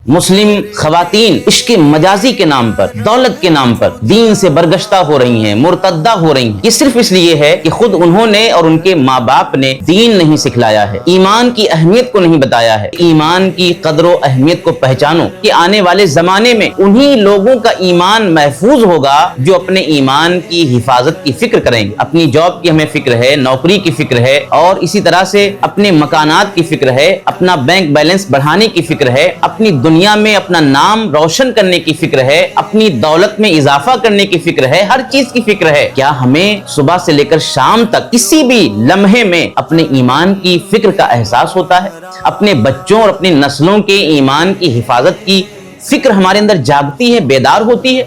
مسلم خواتین عشق مجازی کے نام پر، دولت کے نام پر دین سے برگشتہ ہو رہی ہیں، مرتدہ ہو رہی ہیں۔ یہ صرف اس لیے ہے کہ خود انہوں نے اور ان کے ماں باپ نے دین نہیں سکھلایا ہے، ایمان کی اہمیت کو نہیں بتایا ہے۔ ایمان کی قدر و اہمیت کو پہچانو کہ آنے والے زمانے میں انہی لوگوں کا ایمان محفوظ ہوگا جو اپنے ایمان کی حفاظت کی فکر کریں گے۔ اپنی جاب کی ہمیں فکر ہے، نوکری کی فکر ہے، اور اسی طرح سے اپنے مکانات کی فکر ہے، اپنا بینک بیلنس بڑھانے کی فکر ہے، اپنی دنیا میں اپنا نام روشن کرنے کی فکر ہے، اپنی دولت میں اضافہ کرنے کی فکر ہے، ہر چیز کی فکر ہے۔ کیا ہمیں صبح سے لے کر شام تک کسی بھی لمحے میں اپنے ایمان کی فکر کا احساس ہوتا ہے؟ اپنے بچوں اور اپنی نسلوں کے ایمان کی حفاظت کی فکر ہمارے اندر جاگتی ہے، بیدار ہوتی ہے؟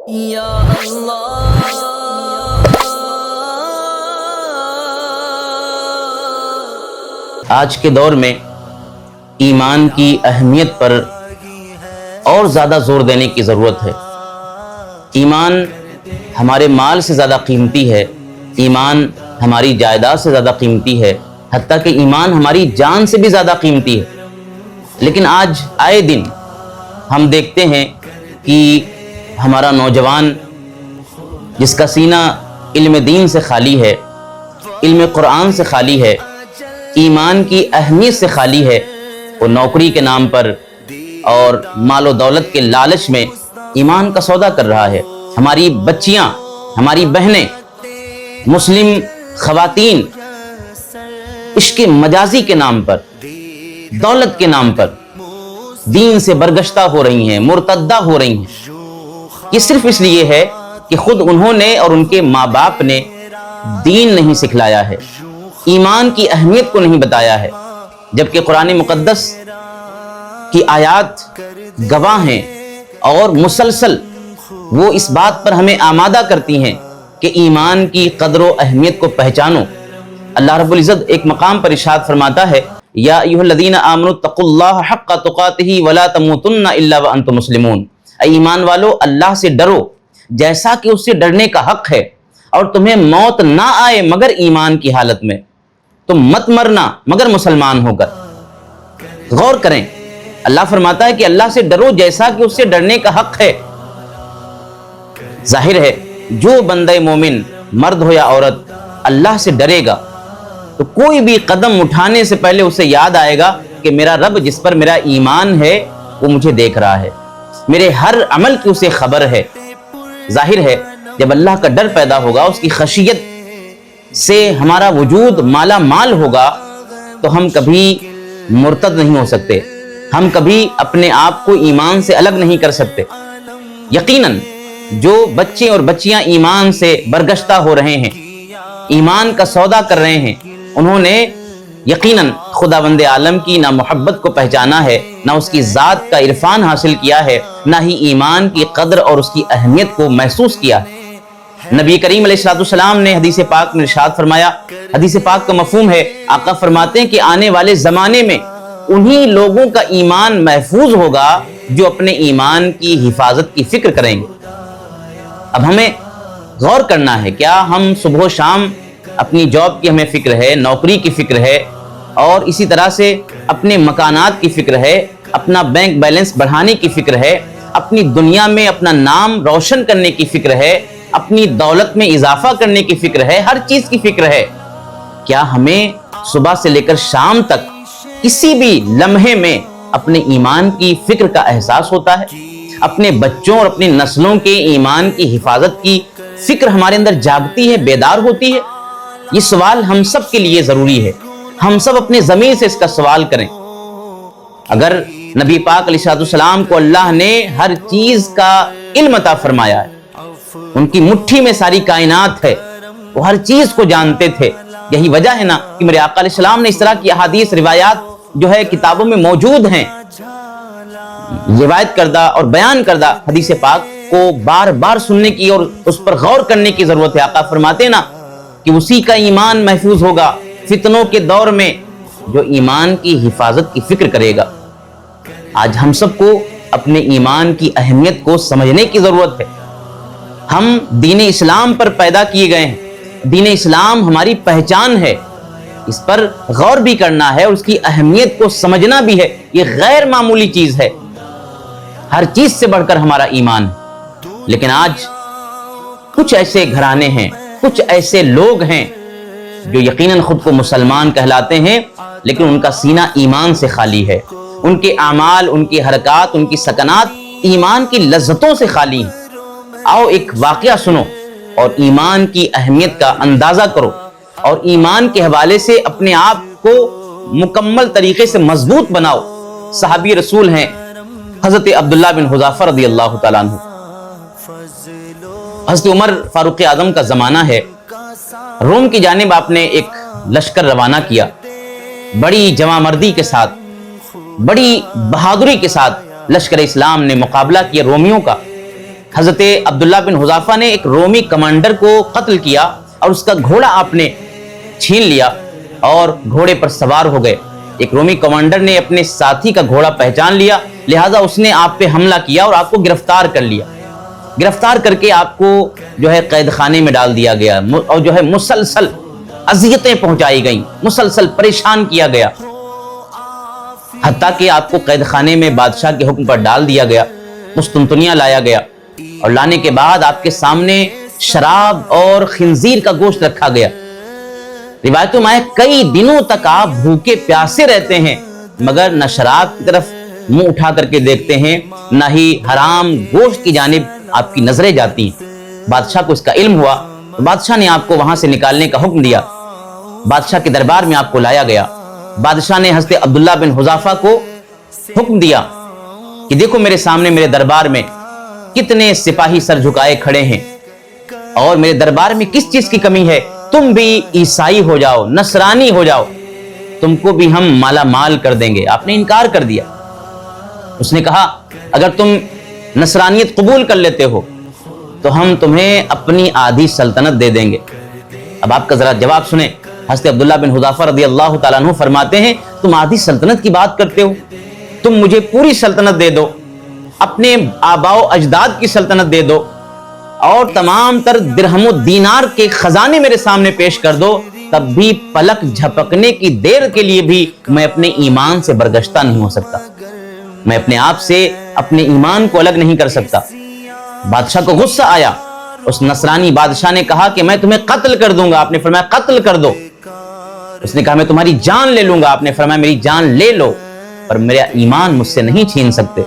یا اللہ آج کے دور میں ایمان کی اہمیت پر اور زیادہ زور دینے کی ضرورت ہے۔ ایمان ہمارے مال سے زیادہ قیمتی ہے، ایمان ہماری جائیداد سے زیادہ قیمتی ہے، حتیٰ کہ ایمان ہماری جان سے بھی زیادہ قیمتی ہے۔ لیکن آج آئے دن ہم دیکھتے ہیں کہ ہمارا نوجوان جس کا سینہ علم دین سے خالی ہے، علم قرآن سے خالی ہے، ایمان کی اہمیت سے خالی ہے، وہ نوکری کے نام پر اور مال و دولت کے لالچ میں ایمان کا سودا کر رہا ہے۔ ہماری بچیاں، ہماری بہنیں، مسلم خواتین عشق مجازی کے نام پر، دولت کے نام پر دین سے برگشتہ ہو رہی ہیں، مرتدہ ہو رہی ہیں۔ یہ صرف اس لیے ہے کہ خود انہوں نے اور ان کے ماں باپ نے دین نہیں سکھلایا ہے، ایمان کی اہمیت کو نہیں بتایا ہے، جبکہ قرآن مقدس کی آیات گواہ ہیں اور مسلسل وہ اس بات پر ہمیں آمادہ کرتی ہیں کہ ایمان کی قدر و اہمیت کو پہچانو۔ اللہ رب العزت ایک مقام پر ارشاد فرماتا ہے، یا ایھا الذین آمنوا اتقوا اللہ حق تقاتہ ولا تموتن الا وانتم مسلمون۔ اے ایمان والو، اللہ سے ڈرو جیسا کہ اس سے ڈرنے کا حق ہے، اور تمہیں موت نہ آئے مگر ایمان کی حالت میں، تم مت مرنا مگر مسلمان ہو کر۔ غور کریں، اللہ فرماتا ہے کہ اللہ سے ڈرو جیسا کہ اس سے ڈرنے کا حق ہے۔ ظاہر ہے جو بندہ مومن، مرد ہو یا عورت، اللہ سے ڈرے گا تو کوئی بھی قدم اٹھانے سے پہلے اسے یاد آئے گا کہ میرا رب جس پر میرا ایمان ہے وہ مجھے دیکھ رہا ہے، میرے ہر عمل کی اسے خبر ہے۔ ظاہر ہے جب اللہ کا ڈر پیدا ہوگا، اس کی خشیت سے ہمارا وجود مالا مال ہوگا، تو ہم کبھی مرتد نہیں ہو سکتے، ہم کبھی اپنے آپ کو ایمان سے الگ نہیں کر سکتے۔ یقیناً جو بچے اور بچیاں ایمان سے برگشتہ ہو رہے ہیں، ایمان کا سودا کر رہے ہیں، انہوں نے یقیناً خداوند عالم کی نہ محبت کو پہچانا ہے، نہ اس کی ذات کا عرفان حاصل کیا ہے، نہ ہی ایمان کی قدر اور اس کی اہمیت کو محسوس کیا ہے۔ نبی کریم علیہ السلام نے حدیث پاک میں ارشاد فرمایا، حدیث پاک کا مفہوم ہے، آقا فرماتے ہیں کہ آنے والے زمانے میں انہی لوگوں کا ایمان محفوظ ہوگا جو اپنے ایمان کی حفاظت کی فکر کریں گے۔ اب ہمیں غور کرنا ہے، کیا ہم صبح و شام اپنی جاب کی ہمیں فکر ہے، نوکری کی فکر ہے، اور اسی طرح سے اپنے مکانات کی فکر ہے، اپنا بینک بیلنس بڑھانے کی فکر ہے، اپنی دنیا میں اپنا نام روشن کرنے کی فکر ہے، اپنی دولت میں اضافہ کرنے کی فکر ہے، ہر چیز کی فکر ہے؟ کیا ہمیں صبح سے لے کر شام تک کسی بھی لمحے میں اپنے ایمان کی فکر کا احساس ہوتا ہے؟ اپنے بچوں اور اپنی نسلوں کے ایمان کی حفاظت کی فکر ہمارے اندر جاگتی ہے، بیدار ہوتی ہے؟ یہ سوال ہم سب کے لیے ضروری ہے، ہم سب اپنے ضمیر سے اس کا سوال کریں۔ اگر نبی پاک علیہ السلام کو اللہ نے ہر چیز کا علم عطا فرمایا ہے، ان کی مٹھی میں ساری کائنات ہے، وہ ہر چیز کو جانتے تھے، یہی وجہ ہے نا کہ میرے آقا علیہ السلام نے اس طرح کی احادیث، روایات جو ہے کتابوں میں موجود ہیں، روایت کردہ اور بیان کردہ حدیث پاک کو بار بار سننے کی اور اس پر غور کرنے کی ضرورت ہے۔ آقا فرماتے ہیں نا کہ اسی کا ایمان محفوظ ہوگا فتنوں کے دور میں جو ایمان کی حفاظت کی فکر کرے گا۔ آج ہم سب کو اپنے ایمان کی اہمیت کو سمجھنے کی ضرورت ہے۔ ہم دین اسلام پر پیدا کیے گئے ہیں، دین اسلام ہماری پہچان ہے، اس پر غور بھی کرنا ہے اور اس کی اہمیت کو سمجھنا بھی ہے۔ یہ غیر معمولی چیز ہے ہر چیز سے بڑھ کر ہمارا ایمان ہے۔ لیکن آج کچھ ایسے گھرانے ہیں، کچھ ایسے لوگ ہیں جو یقیناً خود کو مسلمان کہلاتے ہیں، لیکن ان کا سینہ ایمان سے خالی ہے، ان کے اعمال، ان کی حرکات، ان کی سکنات ایمان کی لذتوں سے خالی ہیں۔ آؤ ایک واقعہ سنو اور ایمان کی اہمیت کا اندازہ کرو، اور ایمان کے حوالے سے اپنے آپ کو مکمل طریقے سے مضبوط بناؤ۔ صحابی رسول ہیں حضرت عبداللہ بن حذافہ رضی اللہ تعالیٰ عنہ۔ حضرت عمر فاروق اعظم کا زمانہ ہے، روم کی جانب آپ نے ایک لشکر روانہ کیا، بڑی جمع مردی کے ساتھ، بڑی بہادری کے ساتھ لشکر اسلام نے مقابلہ کیا رومیوں کا۔ حضرت عبداللہ بن حذافہ نے ایک رومی کمانڈر کو قتل کیا اور اس کا گھوڑا آپ نے چھین لیا اور گھوڑے پر سوار ہو گئے۔ ایک رومی کمانڈر نے اپنے ساتھی کا گھوڑا پہچان لیا، لہذا اس نے آپ پہ حملہ کیا اور آپ کو گرفتار کر لیا۔ گرفتار کر کے آپ کو قید خانے میں ڈال دیا گیا اور مسلسل اذیتیں پہنچائی گئیں، مسلسل پریشان کیا گیا، حتیٰ کہ آپ کو قید خانے میں بادشاہ کے حکم پر ڈال دیا گیا، قسطنطنیہ لایا گیا، اور لانے کے بعد آپ کے سامنے شراب اور خنزیر کا گوشت رکھا گیا۔ روایتوں میں کئی دنوں تک آپ بھوکے پیاسے رہتے ہیں، مگر نہ شراب کی طرف منہ اٹھا کر کے دیکھتے ہیں، نہ ہی حرام گوشت کی جانب آپ کی نظریں جاتی ہیں۔ بادشاہ کو اس کا علم ہوا تو بادشاہ نے آپ کو وہاں سے نکالنے کا حکم دیا۔ بادشاہ کے دربار میں آپ کو لایا گیا۔ بادشاہ نے حضرت عبداللہ بن حذافہ کو حکم دیا کہ دیکھو میرے سامنے، میرے دربار میں کتنے سپاہی سر جھکائے کھڑے ہیں، اور میرے دربار میں کس چیز کی کمی ہے؟ تم بھی عیسائی ہو جاؤ، نصرانی ہو جاؤ، تم کو بھی ہم مالا مال کر دیں گے۔ آپ نے انکار کر دیا۔ اس نے کہا اگر تم نصرانیت قبول کر لیتے ہو تو ہم تمہیں اپنی آدھی سلطنت دے دیں گے۔ اب آپ کا ذرا جواب سنیں۔ حضرت عبداللہ بن حذافہ رضی اللہ تعالیٰ عنہ فرماتے ہیں تم آدھی سلطنت کی بات کرتے ہو، تم مجھے پوری سلطنت دے دو، اپنے آباء و اجداد کی سلطنت دے دو، اور تمام تر درہم و دینار کے خزانے میرے سامنے پیش کر دو، تب بھی پلک جھپکنے کی دیر کے لیے بھی میں اپنے ایمان سے برگشتہ نہیں ہو سکتا، میں اپنے آپ سے اپنے ایمان کو الگ نہیں کر سکتا۔ بادشاہ کو غصہ آیا۔ اس نصرانی بادشاہ نے کہا کہ میں تمہیں قتل کر دوں گا۔ آپ نے فرمایا قتل کر دو۔ اس نے کہا میں تمہاری جان لے لوں گا۔ آپ نے فرمایا میری جان لے لو، پر میرا ایمان مجھ سے نہیں چھین سکتے۔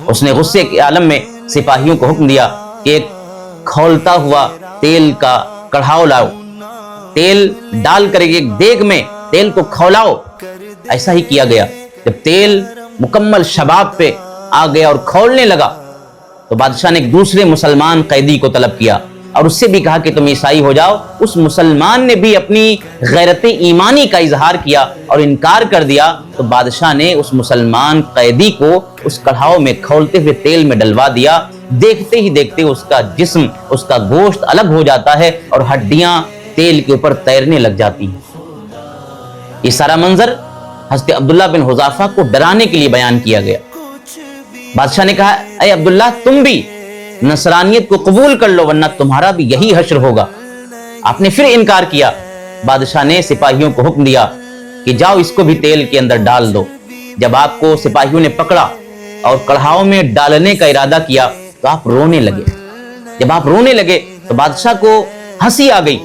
اس نے غصے کے عالم میں سپاہیوں کو حکم دیا کہ ایک کھولتا ہوا تیل کا کڑھاؤ لاؤ، تیل ڈال کر ایک دیگ میں تیل کو کھولاؤ۔ ایسا ہی کیا گیا۔ جب تیل مکمل شباب پہ آ گیا اور کھولنے لگا تو بادشاہ نے ایک دوسرے مسلمان قیدی کو طلب کیا اور اس سے بھی کہا کہ تم عیسائی ہو جاؤ۔ اس مسلمان نے بھی اپنی غیرت ایمانی کا اظہار کیا اور انکار کر دیا، تو بادشاہ نے اس مسلمان قیدی کو اس کڑھاؤ میں کھولتے ہوئے تیل میں ڈلوا دیا۔ دیکھتے ہی دیکھتے اس کا جسم، اس کا گوشت الگ ہو جاتا ہے اور ہڈیاں تیل کے اوپر تیرنے لگ جاتی ہیں۔ یہ سارا منظر حضرت عبداللہ بن حذافہ کو ڈرانے کے لیے بیان کیا گیا۔ بادشاہ نے کہا اے عبداللہ تم بھی نصرانیت کو قبول کر لو ورنہ تمہارا بھی یہی حشر ہوگا۔ آپ نے پھر انکار کیا۔ بادشاہ نے سپاہیوں کو حکم دیا کہ جاؤ اس کو بھی تیل کے اندر ڈال دو۔ جب آپ کو سپاہیوں نے پکڑا اور کڑھاؤ میں ڈالنے کا ارادہ کیا تو آپ رونے لگے۔ جب آپ رونے لگے تو بادشاہ کو ہنسی آ گئی۔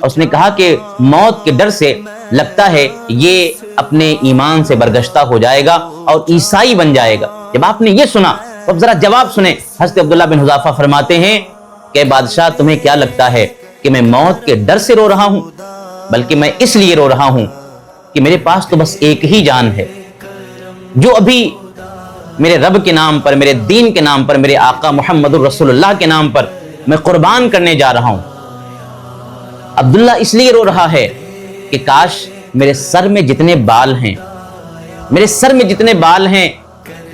اس نے کہا کہ موت کے ڈر سے لگتا ہے یہ اپنے ایمان سے برگشتہ ہو جائے گا اور عیسائی بن جائے گا۔ جب آپ نے یہ سنا تو اب ذرا جواب سنیں۔ حضرت عبداللہ بن حذافہ فرماتے ہیں کہ بادشاہ تمہیں کیا لگتا ہے کہ میں موت کے ڈر سے رو رہا ہوں؟ بلکہ میں اس لیے رو رہا ہوں کہ میرے پاس تو بس ایک ہی جان ہے جو ابھی میرے رب کے نام پر، میرے دین کے نام پر، میرے آقا محمد الرسول اللہ کے نام پر میں قربان کرنے جا رہا ہوں۔ عبداللہ اس لیے رو رہا ہے کہ کاش میرے سر میں جتنے بال ہیں، میرے سر میں جتنے بال ہیں،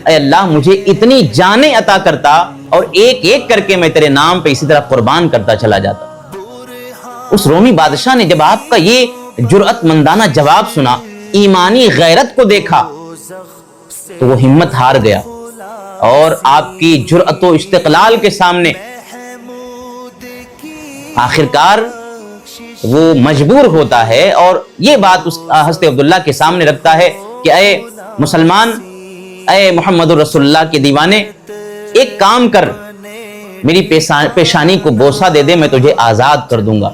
اے اللہ مجھے اتنی جانیں عطا کرتا اور ایک ایک کر کے میں تیرے نام پہ اسی طرح قربان کرتا چلا جاتا۔ اس رومی بادشاہ نے جب آپ کا یہ جرأت مندانہ جواب سنا، ایمانی غیرت کو دیکھا، تو وہ ہمت ہار گیا اور آپ کی جرأت و استقلال کے سامنے آخرکار وہ مجبور ہوتا ہے اور یہ بات اس حضرت عبداللہ کے سامنے رکھتا ہے کہ اے مسلمان، اے محمد الرسول اللہ کے دیوانے، ایک کام کر, میری پیشانی کو بوسہ دے دے, میں تجھے آزاد کر دوں گا.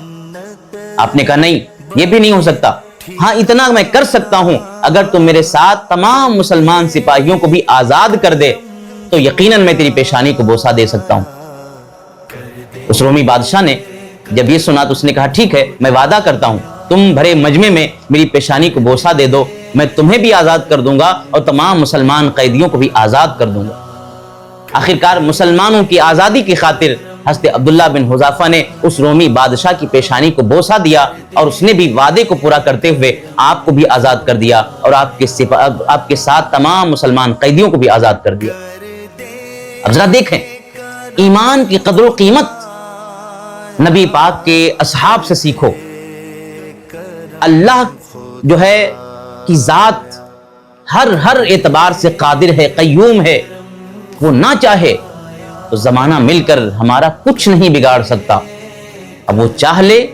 آپ نے کہا نہیں, یہ بھی نہیں ہو سکتا. ہاں اتنا میں کر سکتا ہوں, اگر تم میرے ساتھ تمام مسلمان سپاہیوں کو بھی آزاد کر دے تو یقیناً میں تیری پیشانی کو بوسہ دے سکتا ہوں. اس رومی بادشاہ نے جب یہ سنا تو اس نے کہا ٹھیک ہے, میں وعدہ کرتا ہوں, تم بھرے مجمع میں میری پیشانی کو بوسہ دے دو, میں تمہیں بھی آزاد کر دوں گا اور تمام مسلمان قیدیوں کو بھی آزاد کر دوں گا. آخرکار مسلمانوں کی آزادی کی خاطر حضرت عبداللہ بن حذافہ نے اس رومی بادشاہ کی پیشانی کو بوسہ دیا, اور اس نے بھی وعدے کو پورا کرتے ہوئے آپ کو بھی آزاد کر دیا, اور آپ کے ساتھ تمام مسلمان قیدیوں کو بھی آزاد کر دیا. اب ذرا دیکھیں, ایمان کی قدر و قیمت نبی پاک کے اصحاب سے سیکھو. اللہ جو ہے کی ذات ہر اعتبار سے قادر ہے, قیوم ہے. وہ نہ چاہے تو زمانہ مل کر ہمارا کچھ نہیں بگاڑ سکتا. اب وہ چاہ لے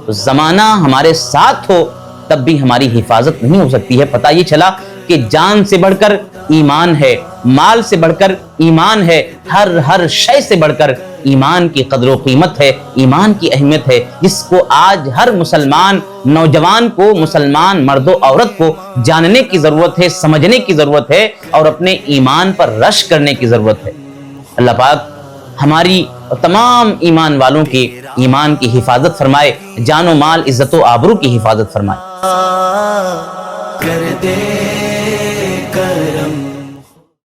تو زمانہ ہمارے ساتھ ہو تب بھی ہماری حفاظت نہیں ہو سکتی ہے. پتہ یہ چلا کہ جان سے بڑھ کر ایمان ہے, مال سے بڑھ کر ایمان ہے, ہر شے سے بڑھ کر ایمان کی قدر و قیمت ہے, ایمان کی اہمیت ہے, جس کو آج ہر مسلمان نوجوان کو, مسلمان مرد و عورت کو جاننے کی ضرورت ہے, سمجھنے کی ضرورت ہے, اور اپنے ایمان پر رشک کرنے کی ضرورت ہے. اللہ پاک ہماری اور تمام ایمان والوں کی ایمان کی حفاظت فرمائے, جان و مال, عزت و آبرو کی حفاظت فرمائے.